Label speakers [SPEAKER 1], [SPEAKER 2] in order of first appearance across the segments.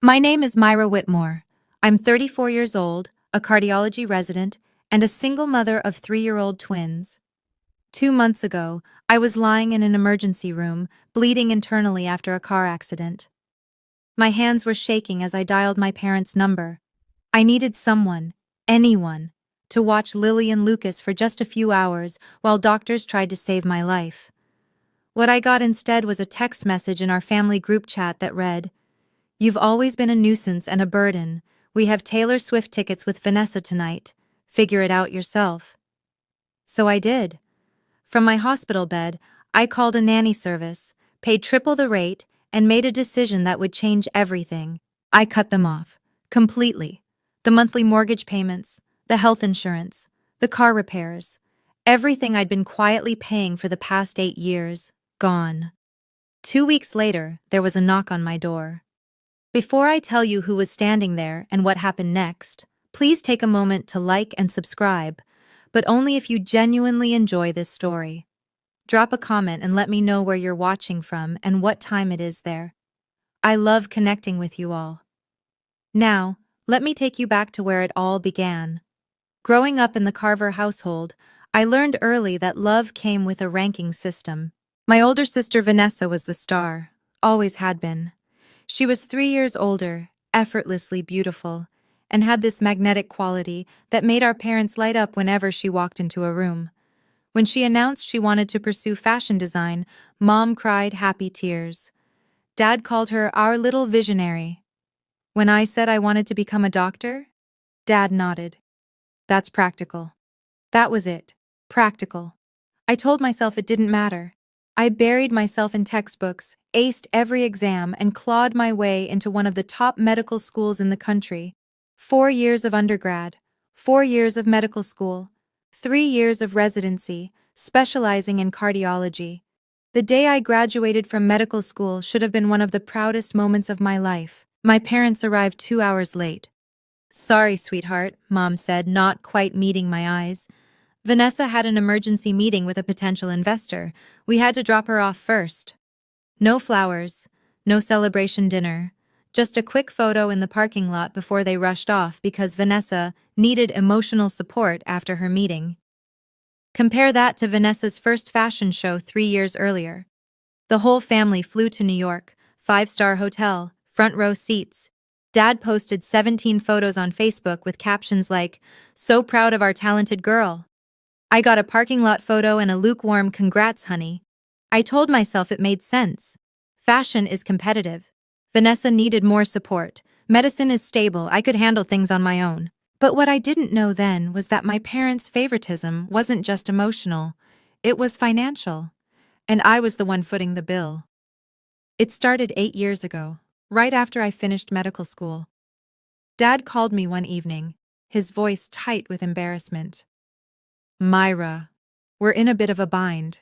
[SPEAKER 1] My name is Myra Whitmore. I'm 34 years old, a cardiology resident, and a single mother of 3-year-old twins. 2 months ago, I was lying in an emergency room, bleeding internally after a car accident. My hands were shaking as I dialed my parents' number. I needed someone, anyone, to watch Lily and Lucas for just a few hours while doctors tried to save my life. What I got instead was a text message in our family group chat that read, "You've always been a nuisance and a burden. We have Taylor Swift tickets with Vanessa tonight. Figure it out yourself." So I did. From my hospital bed, I called a nanny service, paid triple the rate, and made a decision that would change everything. I cut them off. Completely. The monthly mortgage payments, the health insurance, the car repairs. Everything I'd been quietly paying for the past 8 years. Gone. 2 weeks later, there was a knock on my door. Before I tell you who was standing there and what happened next, please take a moment to like and subscribe, but only if you genuinely enjoy this story. Drop a comment and let me know where you're watching from and what time it is there. I love connecting with you all. Now, let me take you back to where it all began. Growing up in the Carver household, I learned early that love came with a ranking system. My older sister Vanessa was the star, always had been. She was 3 years older, effortlessly beautiful, and had this magnetic quality that made our parents light up whenever she walked into a room. When she announced she wanted to pursue fashion design, Mom cried happy tears. Dad called her our little visionary. When I said I wanted to become a doctor, Dad nodded. That's practical. That was it. Practical. I told myself it didn't matter. I buried myself in textbooks, aced every exam, and clawed my way into one of the top medical schools in the country. 4 years of undergrad, 4 years of medical school, 3 years of residency, specializing in cardiology. The day I graduated from medical school should have been one of the proudest moments of my life. My parents arrived 2 hours late. "Sorry, sweetheart," Mom said, not quite meeting my eyes. "Vanessa had an emergency meeting with a potential investor. We had to drop her off first." No flowers, no celebration dinner, just a quick photo in the parking lot before they rushed off because Vanessa needed emotional support after her meeting. Compare that to Vanessa's first fashion show 3 years earlier. The whole family flew to New York, 5-star hotel, front row seats. Dad posted 17 photos on Facebook with captions like, "So proud of our talented girl." I got a parking lot photo and a lukewarm "Congrats, honey." I told myself it made sense. Fashion is competitive. Vanessa needed more support. Medicine is stable. I could handle things on my own. But what I didn't know then was that my parents' favoritism wasn't just emotional. It was financial. And I was the one footing the bill. It started 8 years ago, right after I finished medical school. Dad called me one evening, his voice tight with embarrassment. "Myra, we're in a bit of a bind.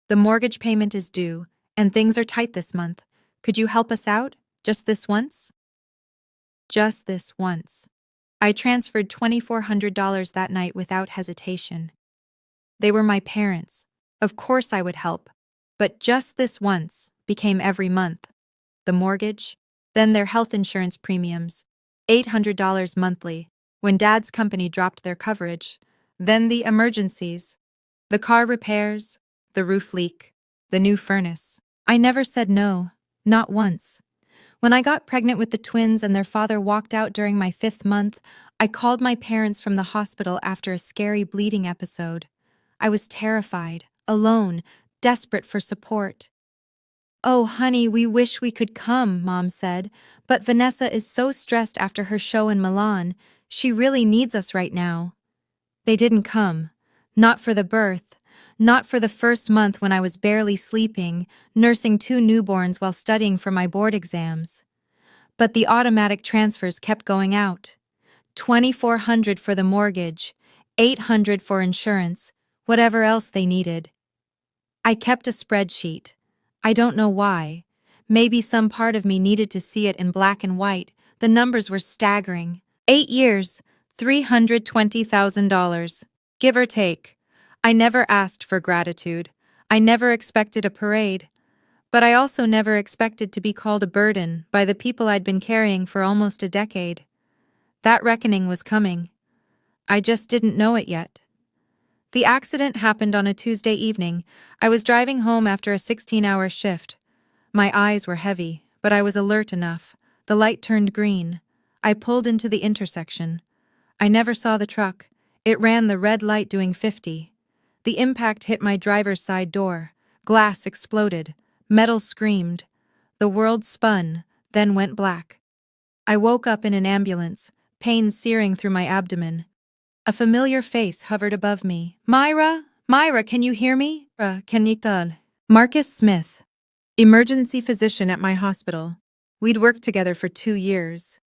[SPEAKER 1] The mortgage payment is due, and things are tight this month. Could you help us out? Just this once?" Just this once. I transferred $2,400 that night without hesitation. They were my parents. Of course I would help. But just this once became every month. The mortgage, then their health insurance premiums, $800 monthly, when Dad's company dropped their coverage, then the emergencies, the car repairs, the roof leak, the new furnace. I never said no, not once. When I got pregnant with the twins and their father walked out during my 5th month, I called my parents from the hospital after a scary bleeding episode. I was terrified, alone, desperate for support. "Oh, honey, we wish we could come," Mom said, "but Vanessa is so stressed after her show in Milan. She really needs us right now." They didn't come. Not for the birth. Not for the first month when I was barely sleeping, nursing 2 newborns while studying for my board exams. But the automatic transfers kept going out. $2,400 for the mortgage, $800 for insurance, whatever else they needed. I kept a spreadsheet. I don't know why. Maybe some part of me needed to see it in black and white. The numbers were staggering. 8 years, $320,000. Give or take. I never asked for gratitude. I never expected a parade. But I also never expected to be called a burden by the people I'd been carrying for almost a decade. That reckoning was coming. I just didn't know it yet. The accident happened on a Tuesday evening. I was driving home after a 16-hour shift. My eyes were heavy, but I was alert enough. The light turned green. I pulled into the intersection. I never saw the truck. It ran the red light doing 50. The impact hit my driver's side door. Glass exploded. Metal screamed. The world spun, then went black. I woke up in an ambulance, pain searing through my abdomen. A familiar face hovered above me. Myra? Myra, can you hear me? Can you tell? Marcus Smith, emergency physician at my hospital. We'd worked together for 2 years.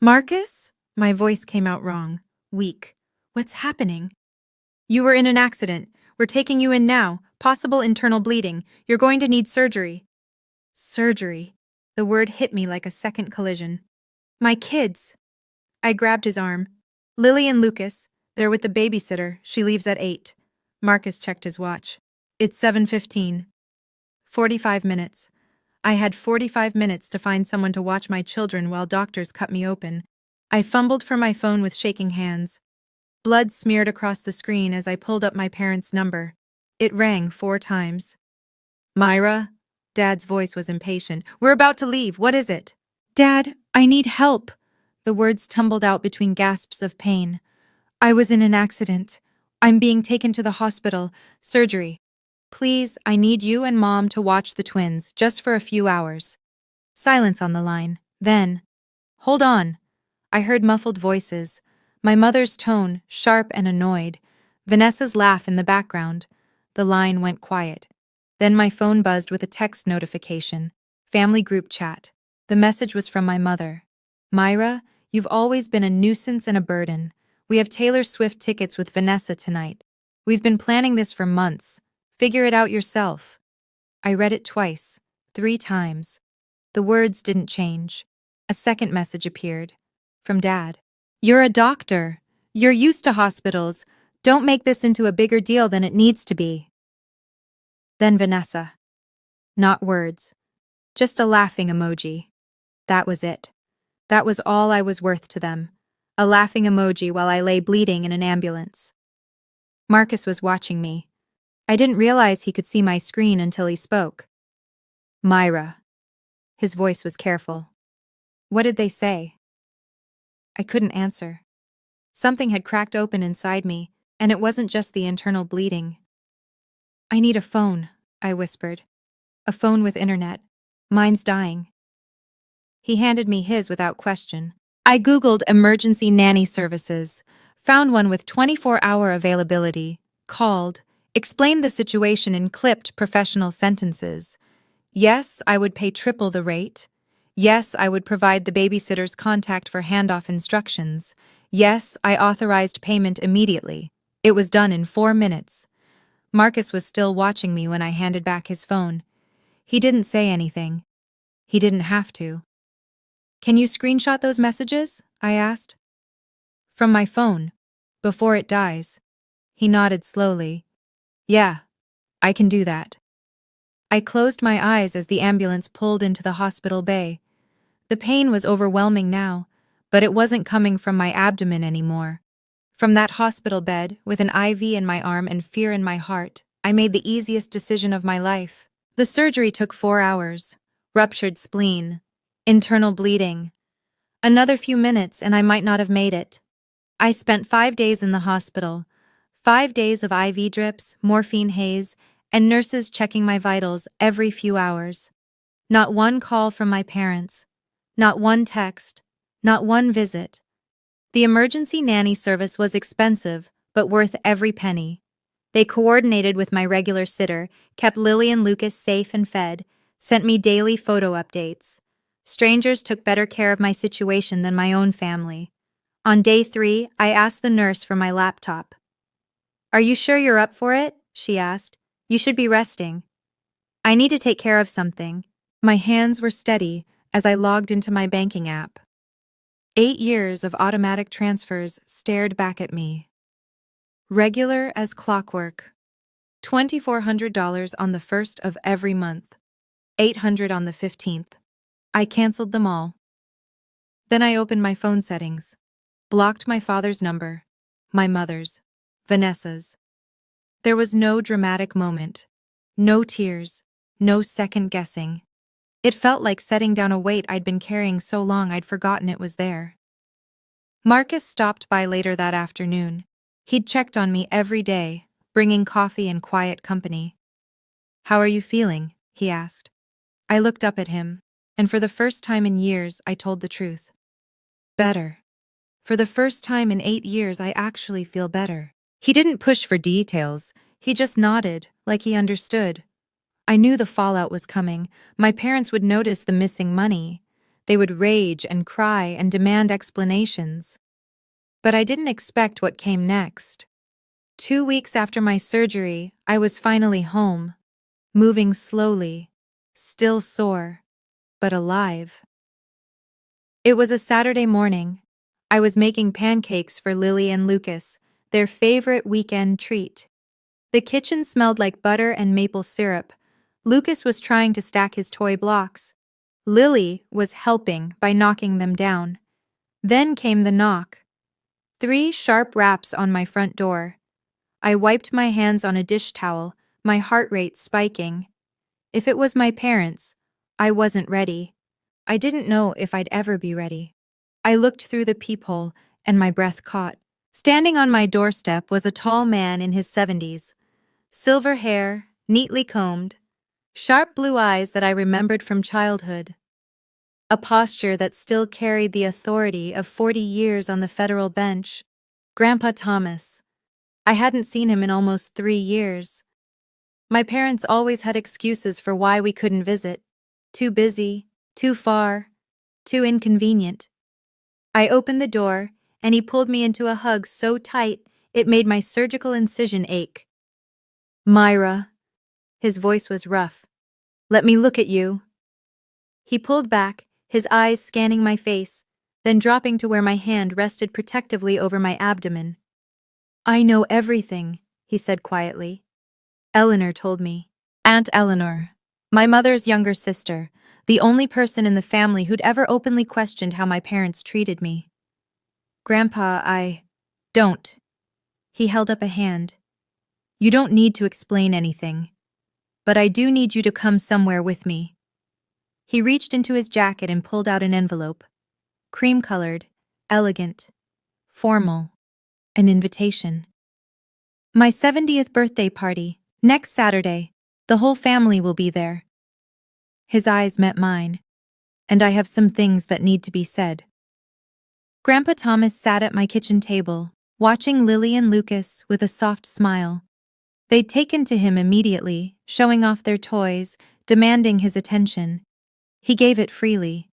[SPEAKER 1] Marcus? My voice came out wrong, weak. What's happening? You were in an accident. We're taking you in now. Possible internal bleeding. You're going to need surgery. Surgery. The word hit me like a second collision. My kids. I grabbed his arm. Lily and Lucas. They're with the babysitter. She leaves at 8. Marcus checked his watch. It's 7:15. 45 minutes. I had 45 minutes to find someone to watch my children while doctors cut me open. I fumbled for my phone with shaking hands. Blood smeared across the screen as I pulled up my parents' number. It rang 4 times. Myra? Dad's voice was impatient. We're about to leave. What is it? Dad, I need help. The words tumbled out between gasps of pain. I was in an accident. I'm being taken to the hospital. Surgery. Please, I need you and Mom to watch the twins, just for a few hours. Silence on the line. Then, hold on. I heard muffled voices. My mother's tone, sharp and annoyed. Vanessa's laugh in the background. The line went quiet. Then my phone buzzed with a text notification. Family group chat. The message was from my mother. Myra, you've always been a nuisance and a burden. We have Taylor Swift tickets with Vanessa tonight. We've been planning this for months. Figure it out yourself. I read it twice, 3 times. The words didn't change. A second message appeared. From Dad. You're a doctor. You're used to hospitals. Don't make this into a bigger deal than it needs to be. Then Vanessa. Not words. Just a laughing emoji. That was it. That was all I was worth to them. A laughing emoji while I lay bleeding in an ambulance. Marcus was watching me. I didn't realize he could see my screen until he spoke. Myra. His voice was careful. What did they say? I couldn't answer. Something had cracked open inside me, and it wasn't just the internal bleeding. I need a phone, I whispered. A phone with internet. Mine's dying. He handed me his without question. I Googled emergency nanny services, found one with 24-hour availability, called, explained the situation in clipped professional sentences. Yes, I would pay triple the rate. Yes, I would provide the babysitter's contact for handoff instructions. Yes, I authorized payment immediately. It was done in 4 minutes. Marcus was still watching me when I handed back his phone. He didn't say anything. He didn't have to. Can you screenshot those messages? I asked. From my phone, before it dies. He nodded slowly. Yeah, I can do that. I closed my eyes as the ambulance pulled into the hospital bay. The pain was overwhelming now, but it wasn't coming from my abdomen anymore. From that hospital bed, with an IV in my arm and fear in my heart, I made the easiest decision of my life. The surgery took 4 hours. Ruptured spleen. Internal bleeding. Another few minutes and I might not have made it. I spent 5 days in the hospital. 5 days of IV drips, morphine haze, and nurses checking my vitals every few hours. Not one call from my parents. Not one text. Not one visit. The emergency nanny service was expensive, but worth every penny. They coordinated with my regular sitter, kept Lily and Lucas safe and fed, sent me daily photo updates. Strangers took better care of my situation than my own family. On day 3, I asked the nurse for my laptop. Are you sure you're up for it? She asked. You should be resting. I need to take care of something. My hands were steady as I logged into my banking app. 8 years of automatic transfers stared back at me. Regular as clockwork. $2,400 on the first of every month. 800 on the 15th. I canceled them all. Then I opened my phone settings, blocked my father's number, my mother's, Vanessa's. There was no dramatic moment, no tears, no second guessing. It felt like setting down a weight I'd been carrying so long I'd forgotten it was there. Marcus stopped by later that afternoon. He'd checked on me every day, bringing coffee and quiet company. "How are you feeling?" he asked. I looked up at him, and for the first time in years, I told the truth. Better. For the first time in 8 years, I actually feel better. He didn't push for details. He just nodded, like he understood. I knew the fallout was coming. My parents would notice the missing money. They would rage and cry and demand explanations. But I didn't expect what came next. 2 weeks after my surgery, I was finally home, moving slowly, still sore, but alive. It was a Saturday morning. I was making pancakes for Lily and Lucas, their favorite weekend treat. The kitchen smelled like butter and maple syrup. Lucas was trying to stack his toy blocks. Lily was helping by knocking them down. Then came the knock. 3 sharp raps on my front door. I wiped my hands on a dish towel, my heart rate spiking. If it was my parents, I wasn't ready. I didn't know if I'd ever be ready. I looked through the peephole, and my breath caught. Standing on my doorstep was a tall man in his 70s. Silver hair, neatly combed, sharp blue eyes that I remembered from childhood. A posture that still carried the authority of 40 years on the federal bench. Grandpa Thomas. I hadn't seen him in almost 3 years. My parents always had excuses for why we couldn't visit. Too busy, too far, too inconvenient. I opened the door, and he pulled me into a hug so tight it made my surgical incision ache. "Myra." His voice was rough. "Let me look at you." He pulled back, his eyes scanning my face, then dropping to where my hand rested protectively over my abdomen. "I know everything," he said quietly. "Eleanor told me." Aunt Eleanor, my mother's younger sister, the only person in the family who'd ever openly questioned how my parents treated me. "Grandpa, Don't." He held up a hand. "You don't need to explain anything. But I do need you to come somewhere with me." He reached into his jacket and pulled out an envelope. Cream-colored, elegant, formal, an invitation. "My 70th birthday party, next Saturday. The whole family will be there." His eyes met mine, and I have some things that need to be said. Grandpa Thomas sat at my kitchen table, watching Lily and Lucas with a soft smile. They'd taken to him immediately, showing off their toys, demanding his attention. He gave it freely.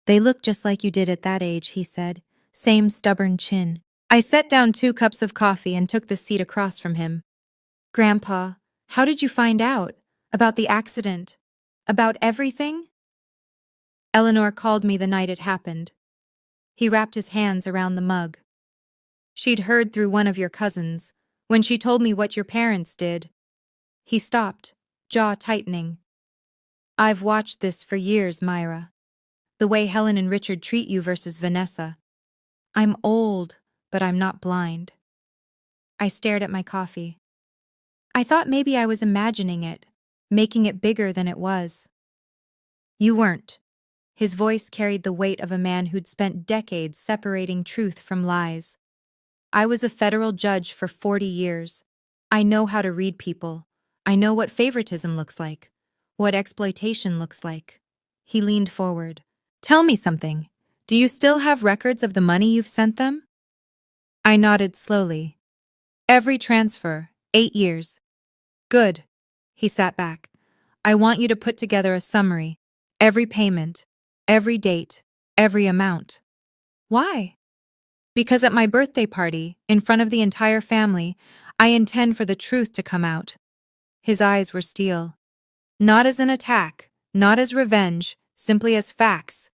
[SPEAKER 1] "They look just like you did at that age," he said, same stubborn chin. I set down 2 cups of coffee and took the seat across from him. "Grandpa, how did you find out? About the accident? About everything?" "Eleanor called me the night it happened." He wrapped his hands around the mug. "She'd heard through one of your cousins, when she told me what your parents did." He stopped, jaw tightening. "I've watched this for years, Myra. The way Helen and Richard treat you versus Vanessa. I'm old, but I'm not blind." I stared at my coffee. I thought maybe I was imagining it, making it bigger than it was. "You weren't." His voice carried the weight of a man who'd spent decades separating truth from lies. "I was a federal judge for 40 years. I know how to read people. I know what favoritism looks like, what exploitation looks like." He leaned forward. "Tell me something. Do you still have records of the money you've sent them?" I nodded slowly. "Every transfer, 8 years." "Good." He sat back. "I want you to put together a summary. Every payment, every date, every amount." "Why?" "Because at my birthday party, in front of the entire family, I intend for the truth to come out." His eyes were steel. "Not as an attack, not as revenge, simply as facts.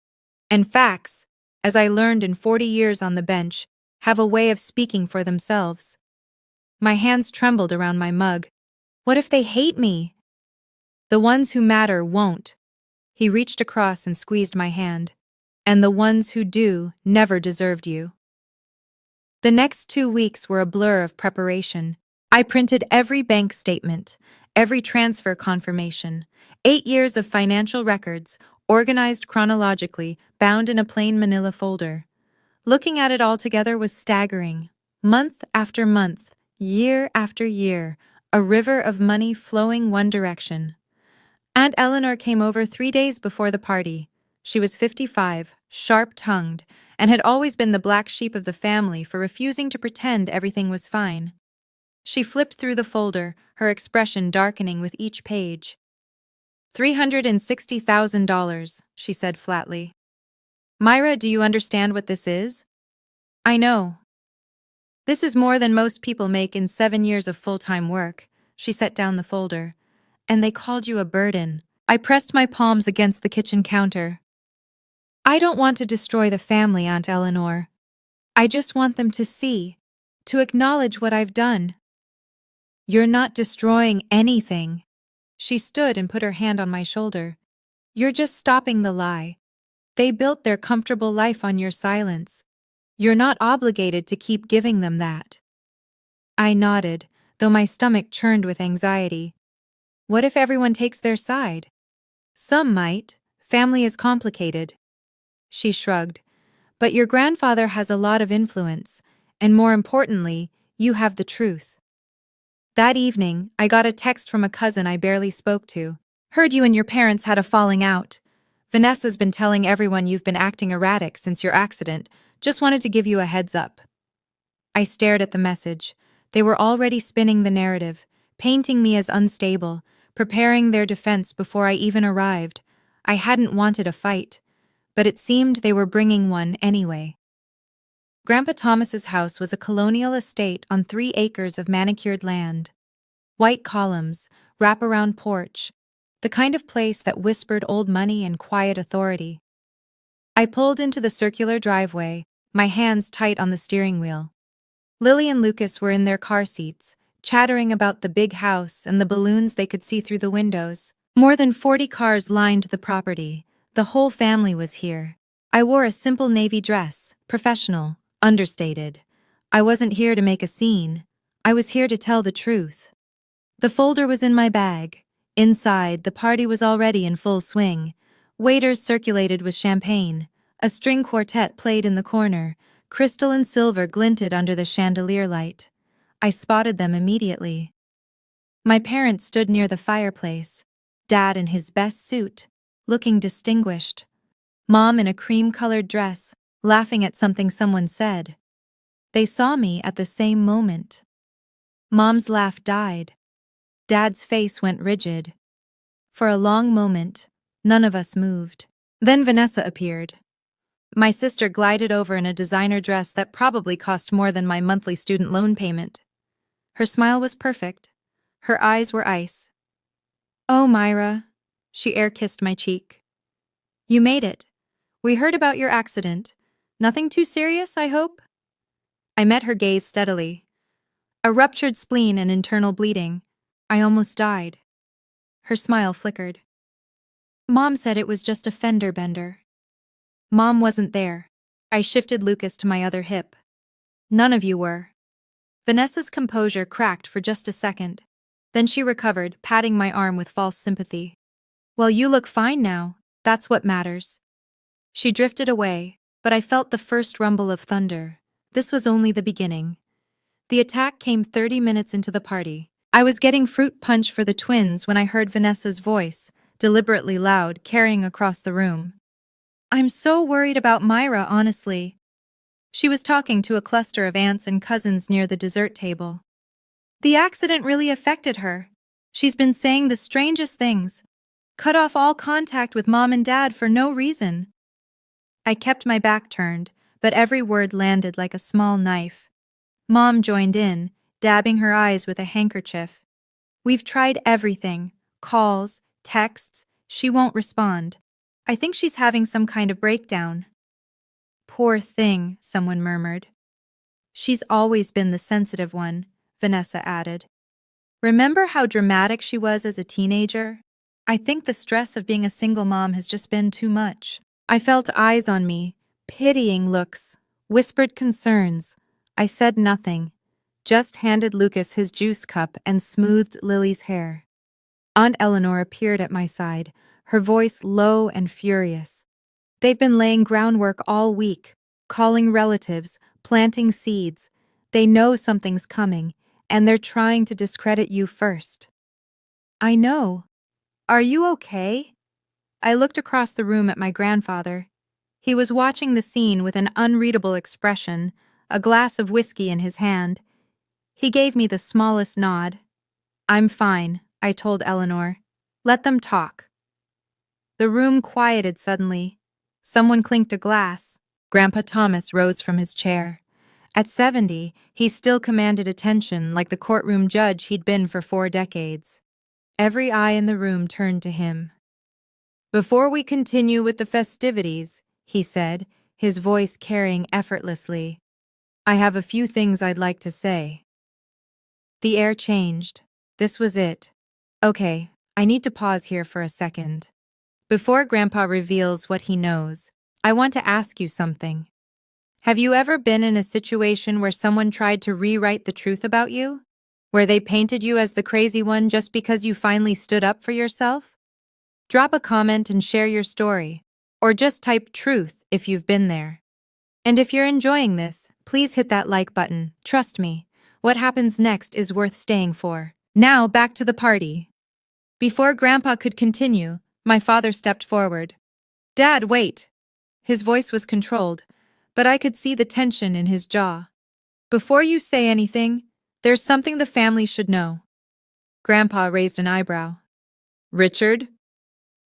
[SPEAKER 1] And facts, as I learned in 40 years on the bench, have a way of speaking for themselves." My hands trembled around my mug. "What if they hate me?" The ones who matter won't. He reached across and squeezed my hand. And the ones who do never deserved you. The next 2 weeks were a blur of preparation. I printed every bank statement, every transfer confirmation, 8 years of financial records, organized chronologically, bound in a plain manila folder. Looking at it all together was staggering. Month after month, year after year, a river of money flowing one direction. Aunt Eleanor came over 3 days before the party. She was 55, sharp-tongued, and had always been the black sheep of the family for refusing to pretend everything was fine. She flipped through the folder, her expression darkening with each page. $360,000, she said flatly. Myra, do you understand what this is? I know. This is more than most people make in 7 years of full-time work. She set down the folder. And they called you a burden. I pressed my palms against the kitchen counter. I don't want to destroy the family, Aunt Eleanor. I just want them to see, to acknowledge what I've done. You're not destroying anything. She stood and put her hand on my shoulder. You're just stopping the lie. They built their comfortable life on your silence. You're not obligated to keep giving them that. I nodded, though my stomach churned with anxiety. What if everyone takes their side? Some might. Family is complicated. She shrugged. But your grandfather has a lot of influence, and more importantly, you have the truth. That evening, I got a text from a cousin I barely spoke to. Heard you and your parents had a falling out. Vanessa's been telling everyone you've been acting erratic since your accident. Just wanted to give you a heads up. I stared at the message. They were already spinning the narrative, painting me as unstable, preparing their defense before I even arrived. I hadn't wanted a fight, but it seemed they were bringing one anyway. Grandpa Thomas's house was a colonial estate on 3 acres of manicured land. White columns, wraparound porch, the kind of place that whispered old money and quiet authority. I pulled into the circular driveway, my hands tight on the steering wheel. Lily and Lucas were in their car seats, chattering about the big house and the balloons they could see through the windows. More than 40 cars lined the property. The whole family was here. I wore a simple navy dress, professional, understated. I wasn't here to make a scene. I was here to tell the truth. The folder was in my bag. Inside, the party was already in full swing. Waiters circulated with champagne. A string quartet played in the corner. Crystal and silver glinted under the chandelier light. I spotted them immediately. My parents stood near the fireplace. Dad in his best suit, looking distinguished. Mom in a cream-colored dress, laughing at something someone said. They saw me at the same moment. Mom's laugh died. Dad's face went rigid. For a long moment, none of us moved. Then Vanessa appeared. My sister glided over in a designer dress that probably cost more than my monthly student loan payment. Her smile was perfect. Her eyes were ice. Oh, Myra, she air-kissed my cheek. You made it. We heard about your accident. Nothing too serious, I hope? I met her gaze steadily. A ruptured spleen and internal bleeding. I almost died. Her smile flickered. Mom said it was just a fender bender. Mom wasn't there. I shifted Lucas to my other hip. None of you were. Vanessa's composure cracked for just a second. Then she recovered, patting my arm with false sympathy. Well, you look fine now. That's what matters. She drifted away, but I felt the first rumble of thunder. This was only the beginning. The attack came 30 minutes into the party. I was getting fruit punch for the twins when I heard Vanessa's voice, deliberately loud, carrying across the room. I'm so worried about Myra, honestly. She was talking to a cluster of aunts and cousins near the dessert table. The accident really affected her. She's been saying the strangest things. Cut off all contact with Mom and Dad for no reason. I kept my back turned, but every word landed like a small knife. Mom joined in, dabbing her eyes with a handkerchief. We've tried everything. Calls, texts. She won't respond. I think she's having some kind of breakdown. Poor thing, someone murmured. She's always been the sensitive one, Vanessa added. Remember how dramatic she was as a teenager? I think the stress of being a single mom has just been too much. I felt eyes on me, pitying looks, whispered concerns. I said nothing, just handed Lucas his juice cup and smoothed Lily's hair. Aunt Eleanor appeared at my side, her voice low and furious. They've been laying groundwork all week, calling relatives, planting seeds. They know something's coming, and they're trying to discredit you first. I know. Are you okay? I looked across the room at my grandfather. He was watching the scene with an unreadable expression, a glass of whiskey in his hand. He gave me the smallest nod. I'm fine, I told Eleanor. Let them talk. The room quieted suddenly. Someone clinked a glass. Grandpa Thomas rose from his chair. At 70, he still commanded attention like the courtroom judge he'd been for 4 decades. Every eye in the room turned to him. Before we continue with the festivities, he said, his voice carrying effortlessly, I have a few things I'd like to say. The air changed. This was it. Okay, I need to pause here for a second. Before Grandpa reveals what he knows, I want to ask you something. Have you ever been in a situation where someone tried to rewrite the truth about you? Where they painted you as the crazy one just because you finally stood up for yourself? Drop a comment and share your story, or just type truth if you've been there. And if you're enjoying this, please hit that like button. Trust me, what happens next is worth staying for. Now back to the party. Before Grandpa could continue, my father stepped forward. Dad, wait! His voice was controlled, but I could see the tension in his jaw. Before you say anything, there's something the family should know. Grandpa raised an eyebrow. Richard?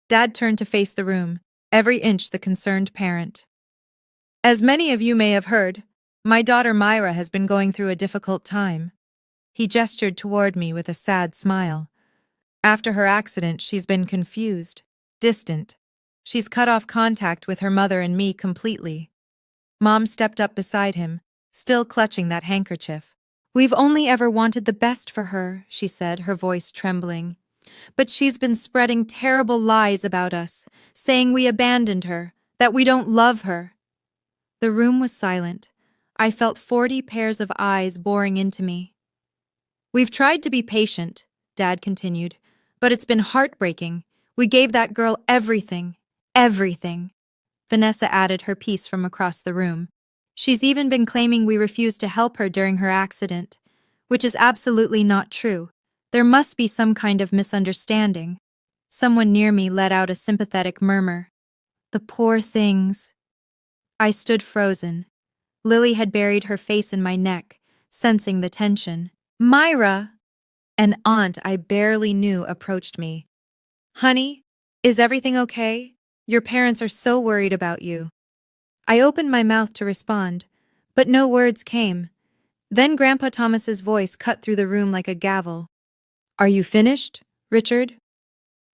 [SPEAKER 1] Dad turned to face the room, every inch the concerned parent. As many of you may have heard, my daughter Myra has been going through a difficult time. He gestured toward me with a sad smile. After her accident, she's been confused, distant. She's cut off contact with her mother and me completely. Mom stepped up beside him, still clutching that handkerchief. We've only ever wanted the best for her, she said, her voice trembling. But she's been spreading terrible lies about us, saying we abandoned her, that we don't love her. The room was silent. I felt 40 pairs of eyes boring into me. We've tried to be patient, Dad continued, but it's been heartbreaking. We gave that girl everything. Everything. Vanessa added her piece from across the room. She's even been claiming we refused to help her during her accident, which is absolutely not true. There must be some kind of misunderstanding. Someone near me let out a sympathetic murmur. The poor things. I stood frozen. Lily had buried her face in my neck, sensing the tension. Myra! An aunt I barely knew approached me. Honey, is everything okay? Your parents are so worried about you. I opened my mouth to respond, but no words came. Then Grandpa Thomas's voice cut through the room like a gavel. Are you finished, Richard?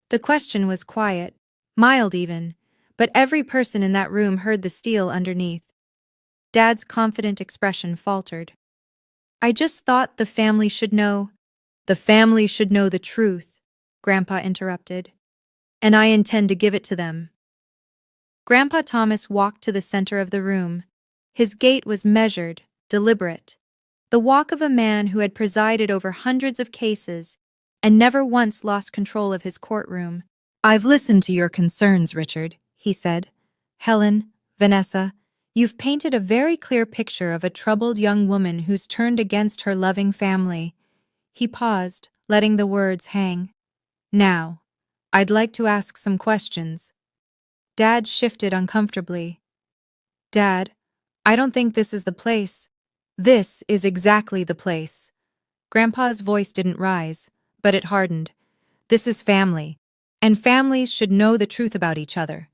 [SPEAKER 1] The question was quiet, mild even, but every person in that room heard the steel underneath. Dad's confident expression faltered. I just thought the family should know. The family should know the truth, Grandpa interrupted. And I intend to give it to them. Grandpa Thomas walked to the center of the room. His gait was measured, deliberate. The walk of a man who had presided over hundreds of cases and never once lost control of his courtroom. I've listened to your concerns, Richard, he said. Helen, Vanessa, you've painted a very clear picture of a troubled young woman who's turned against her loving family. He paused, letting the words hang. Now, I'd like to ask some questions. Dad shifted uncomfortably. Dad, I don't think this is the place. This is exactly the place. Grandpa's voice didn't rise, but it hardened. This is family, and families should know the truth about each other.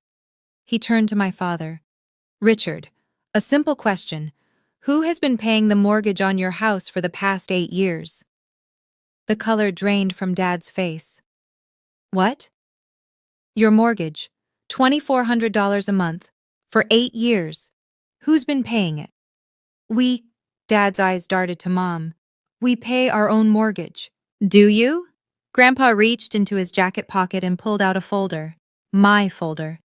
[SPEAKER 1] He turned to my father. Richard, a simple question. Who has been paying the mortgage on your house for the past 8 years? The color drained from Dad's face. What? Your mortgage, $2,400 a month, for 8 years. Who's been paying it? We, Dad's eyes darted to Mom. We pay our own mortgage. Do you? Grandpa reached into his jacket pocket and pulled out a folder. My folder.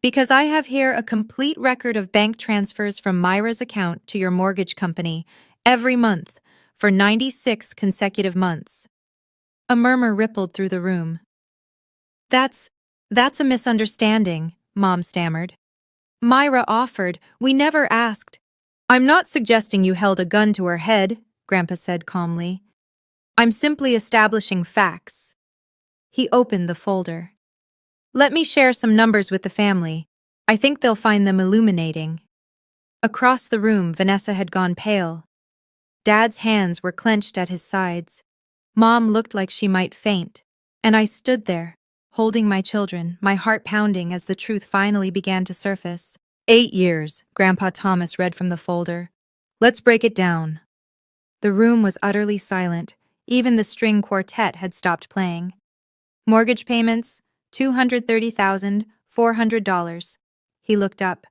[SPEAKER 1] Because I have here a complete record of bank transfers from Myra's account to your mortgage company every month for 96 consecutive months. A murmur rippled through the room. That's a misunderstanding, Mom stammered. Myra offered. We never asked. I'm not suggesting you held a gun to her head, Grandpa said calmly. I'm simply establishing facts. He opened the folder. Let me share some numbers with the family. I think they'll find them illuminating. Across the room, Vanessa had gone pale. Dad's hands were clenched at his sides. Mom looked like she might faint. And I stood there, holding my children, my heart pounding as the truth finally began to surface. 8 years, Grandpa Thomas read from the folder. Let's break it down. The room was utterly silent. Even the string quartet had stopped playing. Mortgage payments, $230,400. He looked up.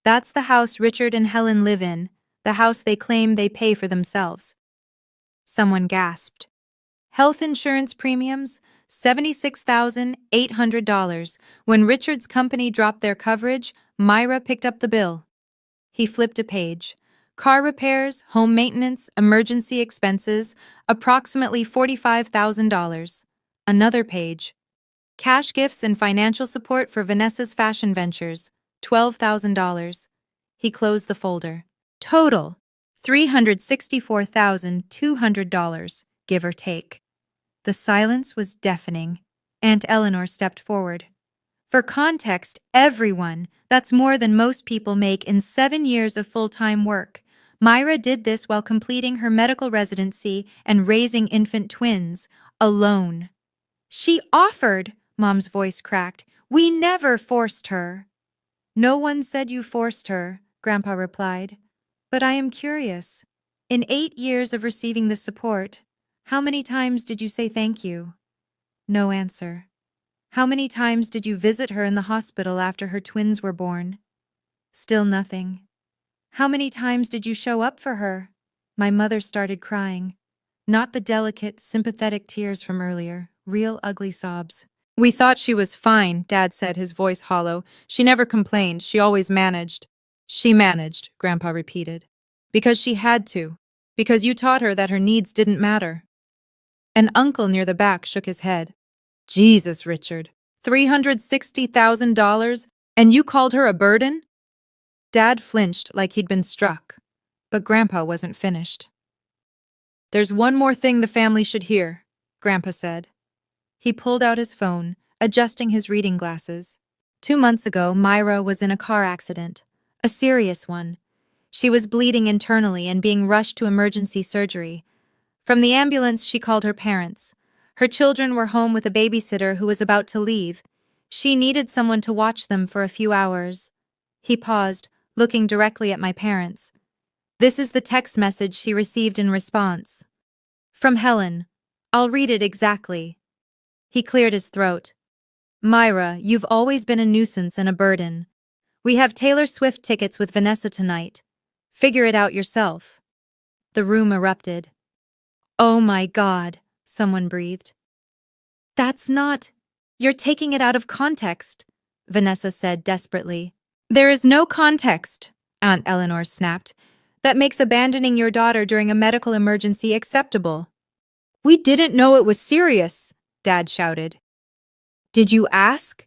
[SPEAKER 1] That's the house Richard and Helen live in, the house they claim they pay for themselves. Someone gasped. Health insurance premiums, $76,800. When Richard's company dropped their coverage, Myra picked up the bill. He flipped a page. Car repairs, home maintenance, emergency expenses, approximately $45,000. Another page. Cash gifts and financial support for Vanessa's fashion ventures, $12,000. He closed the folder. Total, $364,200, give or take. The silence was deafening. Aunt Eleanor stepped forward. For context, everyone, that's more than most people make in 7 years of full-time work. Myra did this while completing her medical residency and raising infant twins, alone. She offered, Mom's voice cracked. We never forced her. No one said you forced her, Grandpa replied. But I am curious. In 8 years of receiving this support, how many times did you say thank you? No answer. How many times did you visit her in the hospital after her twins were born? Still nothing. How many times did you show up for her? My mother started crying. Not the delicate, sympathetic tears from earlier, real ugly sobs. We thought she was fine, Dad said, his voice hollow. She never complained, she always managed. She managed, Grandpa repeated. Because she had to. Because you taught her that her needs didn't matter. An uncle near the back shook his head. Jesus, Richard. $360,000, and you called her a burden? Dad flinched like he'd been struck, but Grandpa wasn't finished. There's one more thing the family should hear, Grandpa said. He pulled out his phone, adjusting his reading glasses. 2 months ago, Myra was in a car accident, a serious one. She was bleeding internally and being rushed to emergency surgery. From the ambulance, she called her parents. Her children were home with a babysitter who was about to leave. She needed someone to watch them for a few hours. He paused, looking directly at my parents. This is the text message she received in response. From Helen. I'll read it exactly. He cleared his throat. Myra, you've always been a nuisance and a burden. We have Taylor Swift tickets with Vanessa tonight. Figure it out yourself. The room erupted. Oh my God, someone breathed. That's not. You're taking it out of context, Vanessa said desperately. There is no context, Aunt Eleanor snapped, that makes abandoning your daughter during a medical emergency acceptable. We didn't know it was serious, Dad shouted. Did you ask?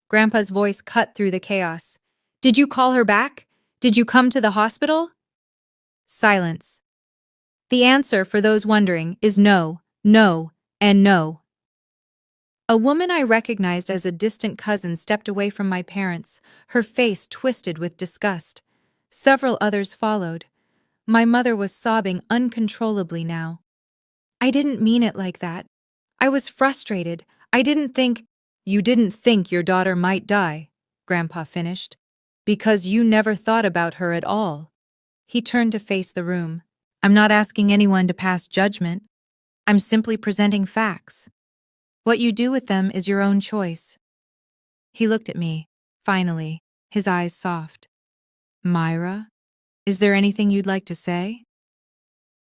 [SPEAKER 1] Grandpa's voice cut through the chaos. Did you call her back? Did you come to the hospital? Silence. The answer, for those wondering, is no, no, and no. A woman I recognized as a distant cousin stepped away from my parents, her face twisted with disgust. Several others followed. My mother was sobbing uncontrollably now. I didn't mean it like that. I was frustrated. I didn't think— You didn't think your daughter might die, Grandpa finished, because you never thought about her at all. He turned to face the room. I'm not asking anyone to pass judgment. I'm simply presenting facts. What you do with them is your own choice. He looked at me, finally, his eyes soft. Myra, is there anything you'd like to say?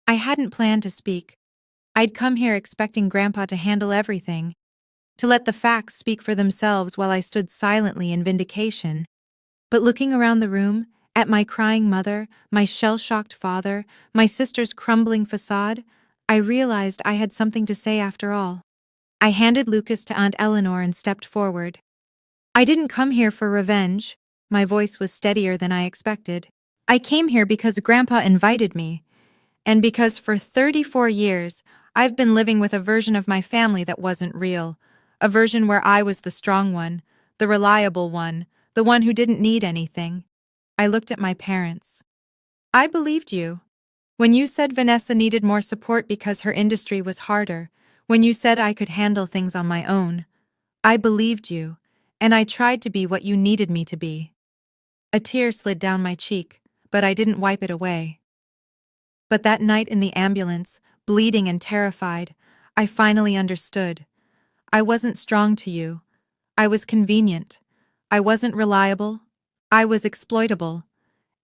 [SPEAKER 1] I hadn't planned to speak. I'd come here expecting Grandpa to handle everything, to let the facts speak for themselves while I stood silently in vindication. But looking around the room, at my crying mother, my shell-shocked father, my sister's crumbling facade, I realized I had something to say after all. I handed Lucas to Aunt Eleanor and stepped forward. I didn't come here for revenge. My voice was steadier than I expected. I came here because Grandpa invited me, and because for 34 years, I've been living with a version of my family that wasn't real. A version where I was the strong one, the reliable one, the one who didn't need anything. I looked at my parents. I believed you. When you said Vanessa needed more support because her industry was harder, when you said I could handle things on my own, I believed you, and I tried to be what you needed me to be. A tear slid down my cheek, but I didn't wipe it away. But that night in the ambulance, bleeding and terrified, I finally understood. I wasn't strong to you. I was convenient. I wasn't reliable. I was exploitable.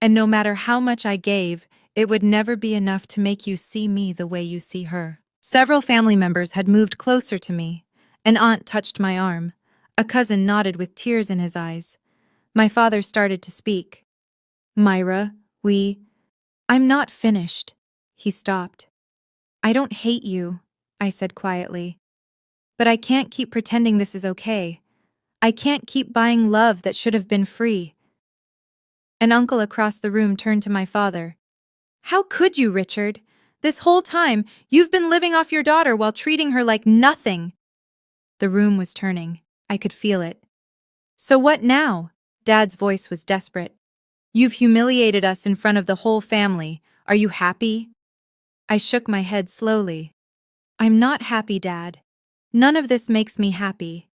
[SPEAKER 1] And no matter how much I gave, it would never be enough to make you see me the way you see her. Several family members had moved closer to me. An aunt touched my arm. A cousin nodded with tears in his eyes. My father started to speak. Myra, I'm not finished. He stopped. I don't hate you, I said quietly. But I can't keep pretending this is okay. I can't keep buying love that should have been free. An uncle across the room turned to my father. How could you, Richard? This whole time, you've been living off your daughter while treating her like nothing. The room was turning. I could feel it. So what now? Dad's voice was desperate. You've humiliated us in front of the whole family. Are you happy? I shook my head slowly. I'm not happy, Dad. None of this makes me happy.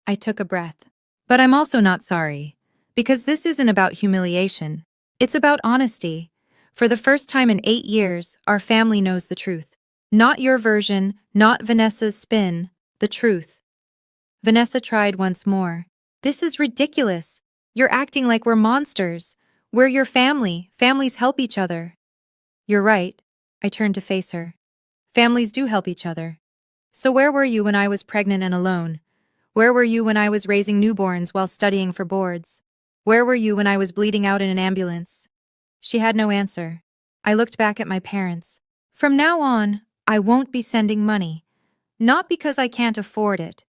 [SPEAKER 1] I took a breath. But I'm also not sorry. Because this isn't about humiliation. It's about honesty. For the first time in 8 years, our family knows the truth. Not your version, not Vanessa's spin, the truth. Vanessa tried once more. This is ridiculous. You're acting like we're monsters. We're your family. Families help each other. You're right. I turned to face her. Families do help each other. So where were you when I was pregnant and alone? Where were you when I was raising newborns while studying for boards? Where were you when I was bleeding out in an ambulance? She had no answer. I looked back at my parents. From now on, I won't be sending money. Not because I can't afford it,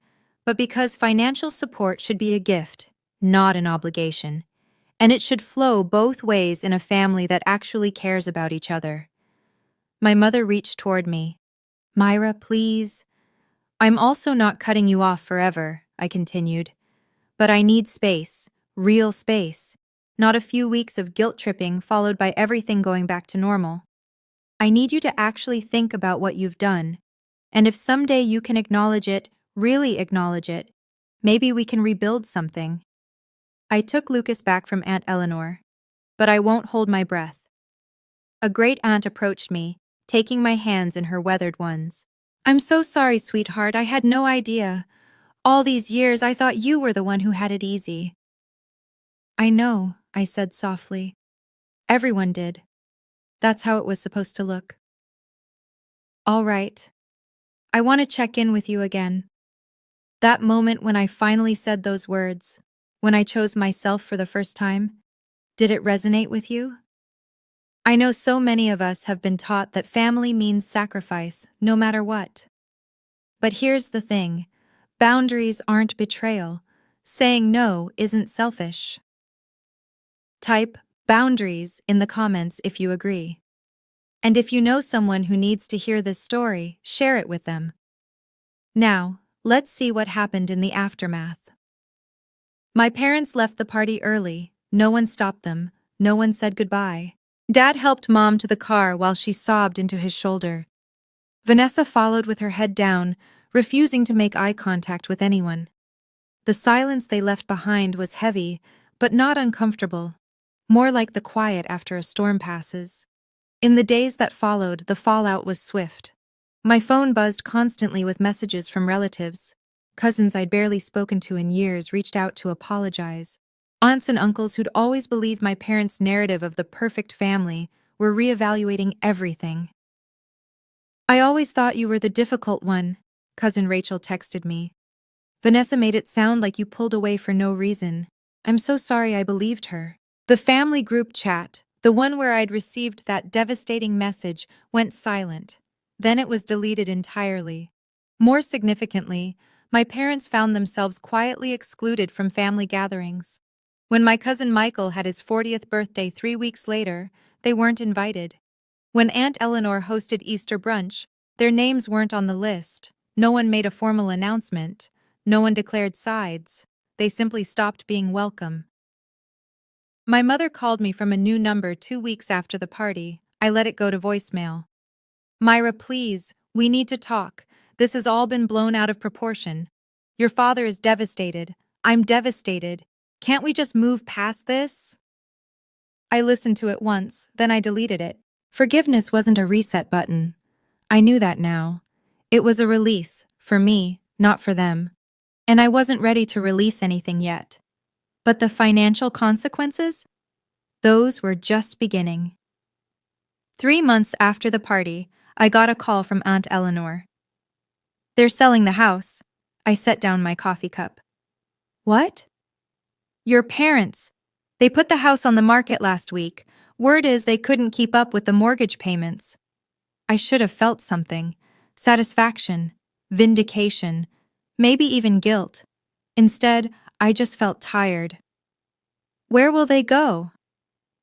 [SPEAKER 1] but because financial support should be a gift, not an obligation. And it should flow both ways in a family that actually cares about each other. My mother reached toward me. Myra, please. I'm also not cutting you off forever, I continued. But I need space, real space, not a few weeks of guilt-tripping followed by everything going back to normal. I need you to actually think about what you've done. And if someday you can acknowledge it, really acknowledge it, maybe we can rebuild something. I took Lucas back from Aunt Eleanor. But I won't hold my breath. A great aunt approached me, taking my hands in her weathered ones. I'm so sorry, sweetheart, I had no idea. All these years I thought you were the one who had it easy. I know, I said softly. Everyone did. That's how it was supposed to look. All right. I want to check in with you again. That moment when I finally said those words, when I chose myself for the first time, did it resonate with you? I know so many of us have been taught that family means sacrifice, no matter what. But here's the thing. Boundaries aren't betrayal. Saying no isn't selfish. Type boundaries in the comments if you agree. And if you know someone who needs to hear this story, share it with them. Now, let's see what happened in the aftermath. My parents left the party early. No one stopped them. No one said goodbye. Dad helped Mom to the car while she sobbed into his shoulder. Vanessa followed with her head down, refusing to make eye contact with anyone. The silence they left behind was heavy, but not uncomfortable, more like the quiet after a storm passes. In the days that followed, the fallout was swift. My phone buzzed constantly with messages from relatives. Cousins I'd barely spoken to in years reached out to apologize. Aunts and uncles who'd always believed my parents' narrative of the perfect family were reevaluating everything. I always thought you were the difficult one, Cousin Rachel texted me. Vanessa made it sound like you pulled away for no reason. I'm so sorry I believed her. The family group chat, the one where I'd received that devastating message, went silent. Then it was deleted entirely. More significantly, my parents found themselves quietly excluded from family gatherings. When my cousin Michael had his 40th birthday 3 weeks later, they weren't invited. When Aunt Eleanor hosted Easter brunch, their names weren't on the list. No one made a formal announcement. No one declared sides. They simply stopped being welcome. My mother called me from a new number 2 weeks after the party. I let it go to voicemail. Myra, please, we need to talk. This has all been blown out of proportion. Your father is devastated. I'm devastated. Can't we just move past this? I listened to it once, then I deleted it. Forgiveness wasn't a reset button. I knew that now. It was a release, for me, not for them. And I wasn't ready to release anything yet. But the financial consequences? Those were just beginning. 3 months after the party, I got a call from Aunt Eleanor. They're selling the house. I set down my coffee cup. What? Your parents. They put the house on the market last week. Word is they couldn't keep up with the mortgage payments. I should have felt something. Satisfaction. Vindication. Maybe even guilt. Instead, I just felt tired. Where will they go?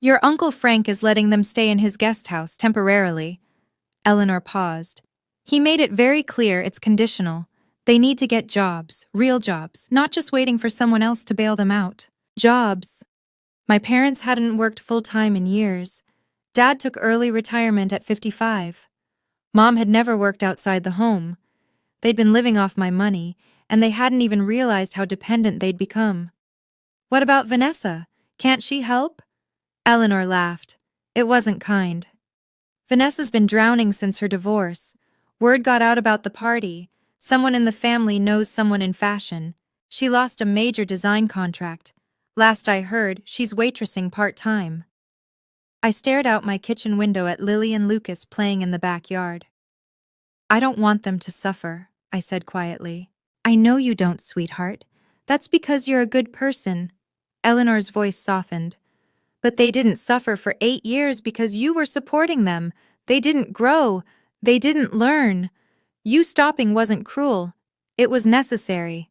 [SPEAKER 1] Your Uncle Frank is letting them stay in his guest house temporarily. Eleanor paused. He made it very clear it's conditional. They need to get jobs, real jobs, not just waiting for someone else to bail them out. Jobs. My parents hadn't worked full-time in years. Dad took early retirement at 55. Mom had never worked outside the home. They'd been living off my money, and they hadn't even realized how dependent they'd become. What about Vanessa? Can't she help? Eleanor laughed. It wasn't kind. Vanessa's been drowning since her divorce. Word got out about the party. Someone in the family knows someone in fashion. She lost a major design contract. Last I heard, she's waitressing part-time. I stared out my kitchen window at Lily and Lucas playing in the backyard. I don't want them to suffer, I said quietly. I know you don't, sweetheart. That's because you're a good person. Eleanor's voice softened. But they didn't suffer for 8 years because you were supporting them. They didn't grow. They didn't learn. You stopping wasn't cruel. It was necessary.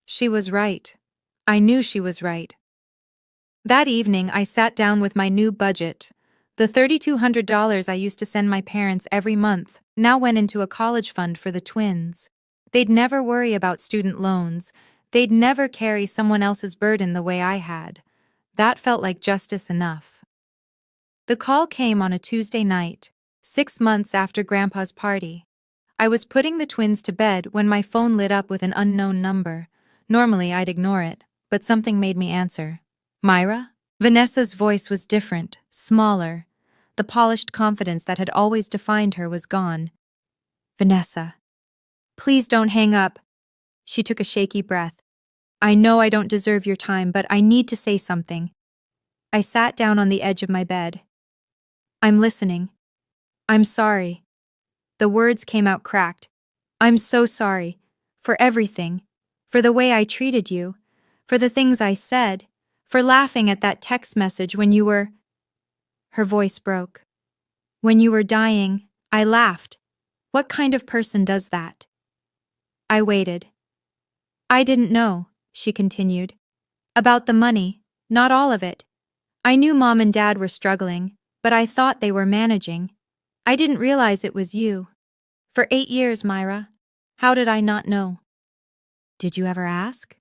[SPEAKER 1] She was right. I knew she was right. That evening, I sat down with my new budget. The $3,200 I used to send my parents every month now went into a college fund for the twins. They'd never worry about student loans. They'd never carry someone else's burden the way I had. That felt like justice enough. The call came on a Tuesday night, 6 months after Grandpa's party. I was putting the twins to bed when my phone lit up with an unknown number. Normally, I'd ignore it, but something made me answer. Myra? Vanessa's voice was different, smaller. The polished confidence that had always defined her was gone. Vanessa. Please don't hang up. She took a shaky breath. I know I don't deserve your time, but I need to say something. I sat down on the edge of my bed. I'm listening. I'm sorry. The words came out cracked. I'm so sorry. For everything. For the way I treated you. For the things I said. For laughing at that text message when you were... Her voice broke. When you were dying, I laughed. What kind of person does that? I waited. I didn't know, she continued. About the money, not all of it. I knew Mom and Dad were struggling, but I thought they were managing. I didn't realize it was you. For 8 years, Myra. How did I not know? Did you ever ask?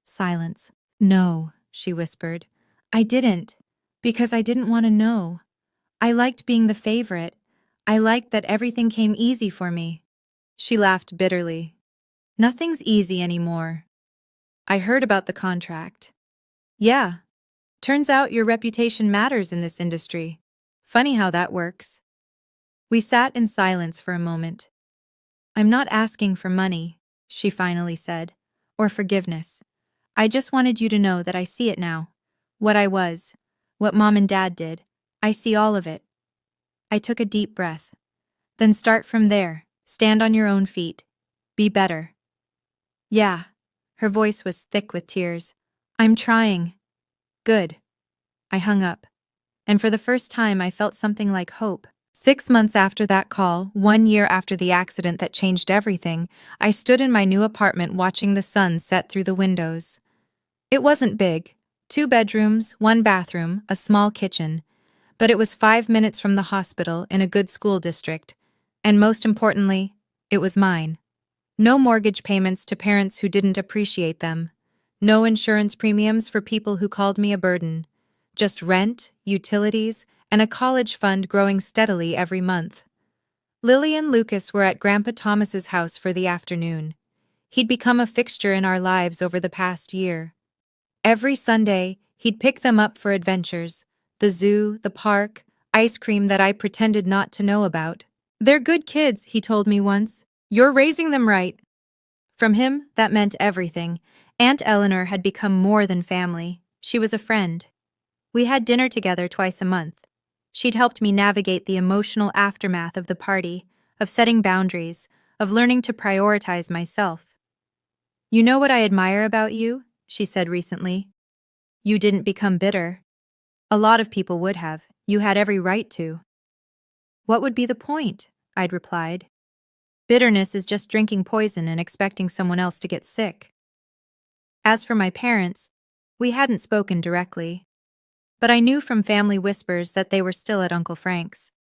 [SPEAKER 1] Silence. No, she whispered. I didn't, because I didn't want to know. I liked being the favorite. I liked that everything came easy for me. She laughed bitterly. Nothing's easy anymore. I heard about the contract. Yeah. Turns out your reputation matters in this industry. Funny how that works. We sat in silence for a moment. I'm not asking for money, she finally said, or forgiveness. I just wanted you to know that I see it now. What I was, what Mom and Dad did. I see all of it. I took a deep breath. Then start from there. Stand on your own feet. Be better. Yeah. Her voice was thick with tears. I'm trying. Good. I hung up. And for the first time I felt something like hope. 6 months after that call, 1 year after the accident that changed everything, I stood in my new apartment watching the sun set through the windows. It wasn't big. 2 bedrooms, 1 bathroom, a small kitchen. But it was 5 minutes from the hospital in a good school district. And most importantly, it was mine. No mortgage payments to parents who didn't appreciate them. No insurance premiums for people who called me a burden. Just rent, utilities, and a college fund growing steadily every month. Lily and Lucas were at Grandpa Thomas's house for the afternoon. He'd become a fixture in our lives over the past year. Every Sunday, he'd pick them up for adventures. The zoo, the park, ice cream that I pretended not to know about. They're good kids, he told me once. You're raising them right. From him, that meant everything. Aunt Eleanor had become more than family. She was a friend. We had dinner together twice a month. She'd helped me navigate the emotional aftermath of the party, of setting boundaries, of learning to prioritize myself. You know what I admire about you? She said recently. You didn't become bitter. A lot of people would have. You had every right to. What would be the point? I'd replied. Bitterness is just drinking poison and expecting someone else to get sick. As for my parents, we hadn't spoken directly. But I knew from family whispers that they were still at Uncle Frank's.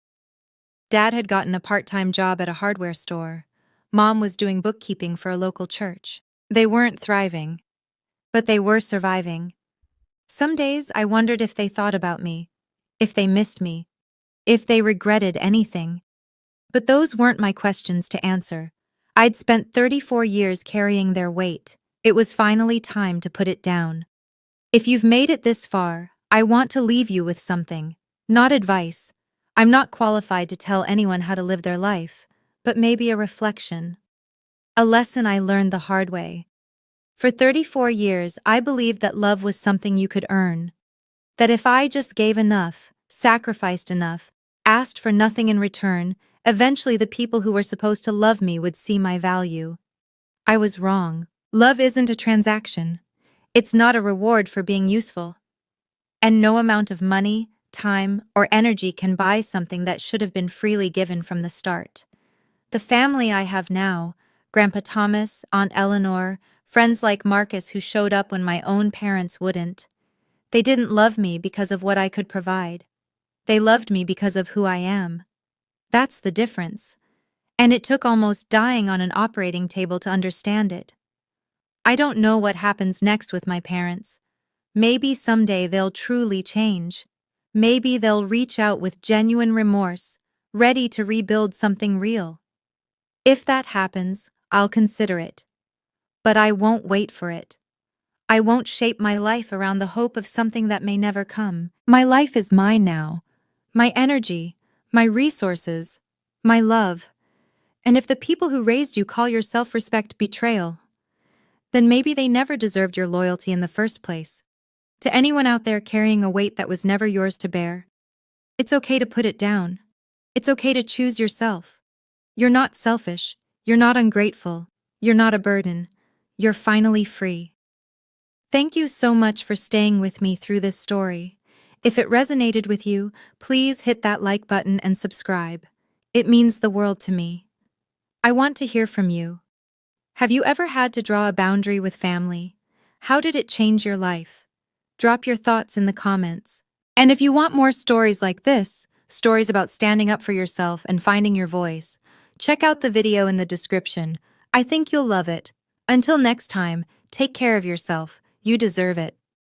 [SPEAKER 1] Dad had gotten a part-time job at a hardware store. Mom was doing bookkeeping for a local church. They weren't thriving, but they were surviving. Some days I wondered if they thought about me, if they missed me, if they regretted anything. But those weren't my questions to answer. I'd spent 34 years carrying their weight. It was finally time to put it down. If you've made it this far, I want to leave you with something. Not advice. I'm not qualified to tell anyone how to live their life, but maybe a reflection. A lesson I learned the hard way. For 34 years, I believed that love was something you could earn. That if I just gave enough, sacrificed enough, asked for nothing in return, eventually the people who were supposed to love me would see my value. I was wrong. Love isn't a transaction. It's not a reward for being useful. And no amount of money, time, or energy can buy something that should have been freely given from the start. The family I have now, Grandpa Thomas, Aunt Eleanor, friends like Marcus who showed up when my own parents wouldn't. They didn't love me because of what I could provide. They loved me because of who I am. That's the difference. And it took almost dying on an operating table to understand it. I don't know what happens next with my parents. Maybe someday they'll truly change. Maybe they'll reach out with genuine remorse, ready to rebuild something real. If that happens, I'll consider it. But I won't wait for it. I won't shape my life around the hope of something that may never come. My life is mine now. My energy, my resources, my love. And if the people who raised you call your self-respect betrayal, then maybe they never deserved your loyalty in the first place. To anyone out there carrying a weight that was never yours to bear, it's okay to put it down. It's okay to choose yourself. You're not selfish. You're not ungrateful. You're not a burden. You're finally free. Thank you so much for staying with me through this story. If it resonated with you, please hit that like button and subscribe. It means the world to me. I want to hear from you. Have you ever had to draw a boundary with family? How did it change your life? Drop your thoughts in the comments. And if you want more stories like this, stories about standing up for yourself and finding your voice, check out the video in the description. I think you'll love it. Until next time, take care of yourself. You deserve it.